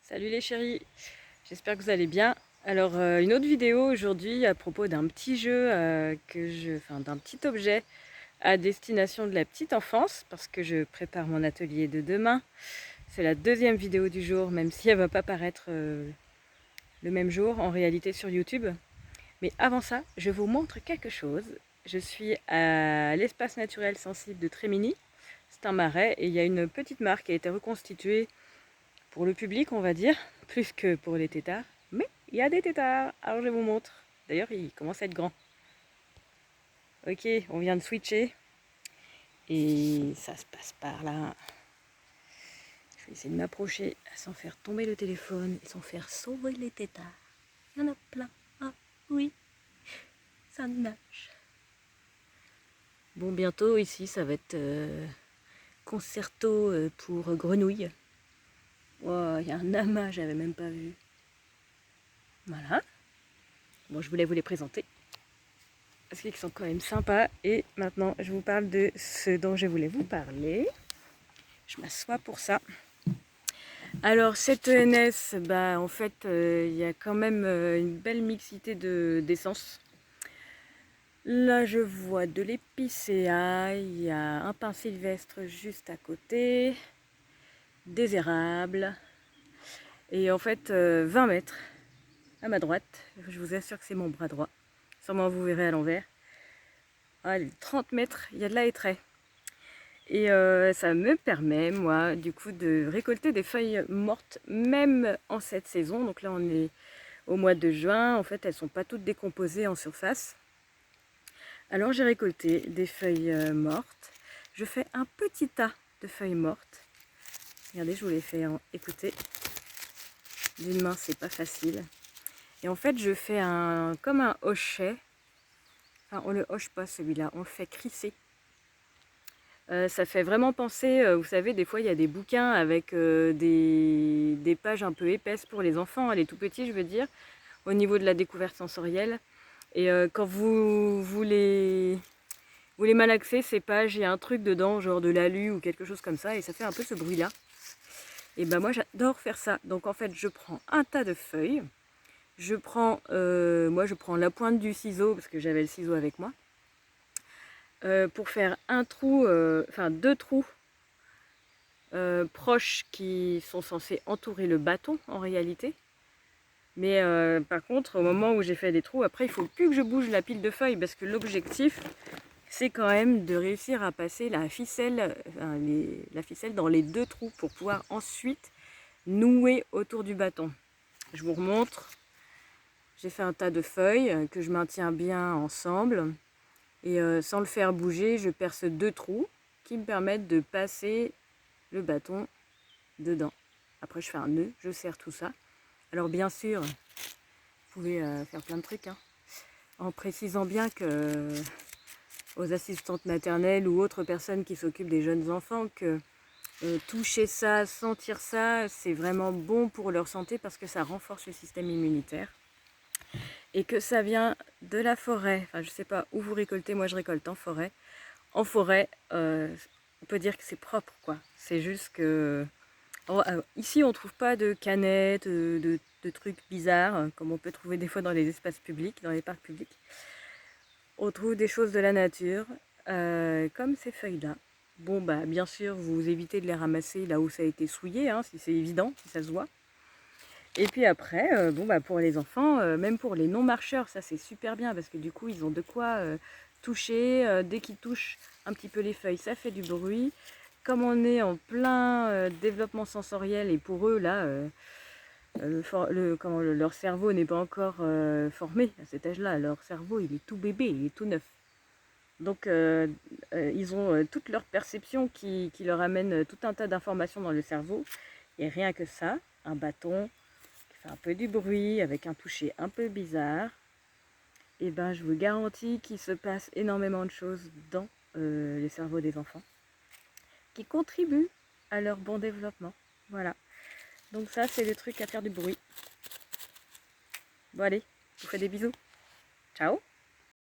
Salut les chéris, j'espère que vous allez bien. Alors une autre vidéo aujourd'hui à propos d'un petit jeu d'un petit objet à destination de la petite enfance parce que je prépare mon atelier de demain. C'est la deuxième vidéo du jour, même si elle va pas paraître le même jour en réalité sur YouTube. Mais avant ça, je vous montre quelque chose. Je suis à l'espace naturel sensible de Trémini. C'est un marais et il y a une petite mare qui a été reconstituée pour le public, on va dire, plus que pour les têtards. Mais il y a des têtards, alors je vous montre. D'ailleurs, ils commencent à être grands. Ok, on vient de switcher. Et ça se passe par là. Je vais essayer de m'approcher sans faire tomber le téléphone et sans faire sauver les têtards. Il y en a plein. Ah oui, ça nage. Bon, bientôt ici, ça va être concerto pour grenouilles. Wow, il y a un amas, j'avais même pas vu. Voilà. Bon, je voulais vous les présenter parce qu'ils sont quand même sympas. Et maintenant, je vous parle de ce dont je voulais vous parler. Je m'assois pour ça. Alors, cette ENS, en fait, il y a quand même une belle mixité d'essences. Là, je vois de l'épicéa, il y a un pin sylvestre juste à côté, des érables. Et en fait, 20 mètres à ma droite, je vous assure que c'est mon bras droit. Sûrement vous verrez à l'envers. Allez, 30 mètres, il y a de la hêtraie. Et ça me permet, moi, du coup, de récolter des feuilles mortes, même en cette saison. Donc là, on est au mois de juin. En fait, elles ne sont pas toutes décomposées en surface. Alors, j'ai récolté des feuilles mortes. Je fais un petit tas de feuilles mortes. Regardez, je vous les fais écouter. D'une main, c'est pas facile. Et en fait, je fais comme un hochet. Enfin, on le hoche pas celui-là, on le fait crisser. Ça fait vraiment penser, vous savez, des fois il y a des bouquins avec des pages un peu épaisses pour les enfants, les tout petits je veux dire, au niveau de la découverte sensorielle. Et quand vous les malaxez, ces pages, il y a un truc dedans, genre de l'alu ou quelque chose comme ça, et ça fait un peu ce bruit-là. Et ben moi j'adore faire ça. Donc en fait je prends un tas de feuilles, je prends la pointe du ciseau, parce que j'avais le ciseau avec moi, pour faire un trou, deux trous proches qui sont censés entourer le bâton en réalité. Mais par contre, au moment où j'ai fait des trous, après il faut plus que je bouge la pile de feuilles parce que l'objectif c'est quand même de réussir à passer la ficelle dans les deux trous pour pouvoir ensuite nouer autour du bâton. Je vous remontre. J'ai fait un tas de feuilles que je maintiens bien ensemble et sans le faire bouger, je perce deux trous qui me permettent de passer le bâton dedans. Après je fais un nœud, je serre tout ça. Alors bien sûr, vous pouvez faire plein de trucs, hein, en précisant bien que aux assistantes maternelles ou autres personnes qui s'occupent des jeunes enfants que toucher ça, sentir ça, c'est vraiment bon pour leur santé parce que ça renforce le système immunitaire. Et que ça vient de la forêt. Enfin, je sais pas où vous récoltez, moi je récolte en forêt. En forêt, on peut dire que c'est propre, quoi. C'est juste que ici, on trouve pas de canettes, de trucs bizarres, comme on peut trouver des fois dans les espaces publics, dans les parcs publics. On trouve des choses de la nature, comme ces feuilles-là. Bon, bien sûr, vous évitez de les ramasser là où ça a été souillé, hein, si c'est évident, si ça se voit. Et puis après, pour les enfants, même pour les non-marcheurs, ça c'est super bien parce que du coup, ils ont de quoi toucher. Dès qu'ils touchent un petit peu les feuilles, ça fait du bruit. Comme on est en plein développement sensoriel et pour eux, là, leur cerveau n'est pas encore formé à cet âge-là. Leur cerveau, il est tout bébé, il est tout neuf. Donc, ils ont toute leur perception qui leur amène tout un tas d'informations dans le cerveau. Et rien que ça, un bâton qui fait un peu du bruit, avec un toucher un peu bizarre, et je vous garantis qu'il se passe énormément de choses dans les cerveaux des enfants qui contribuent à leur bon développement. Voilà. Donc ça, c'est des trucs à faire du bruit. Bon allez, je vous fais des bisous. Ciao!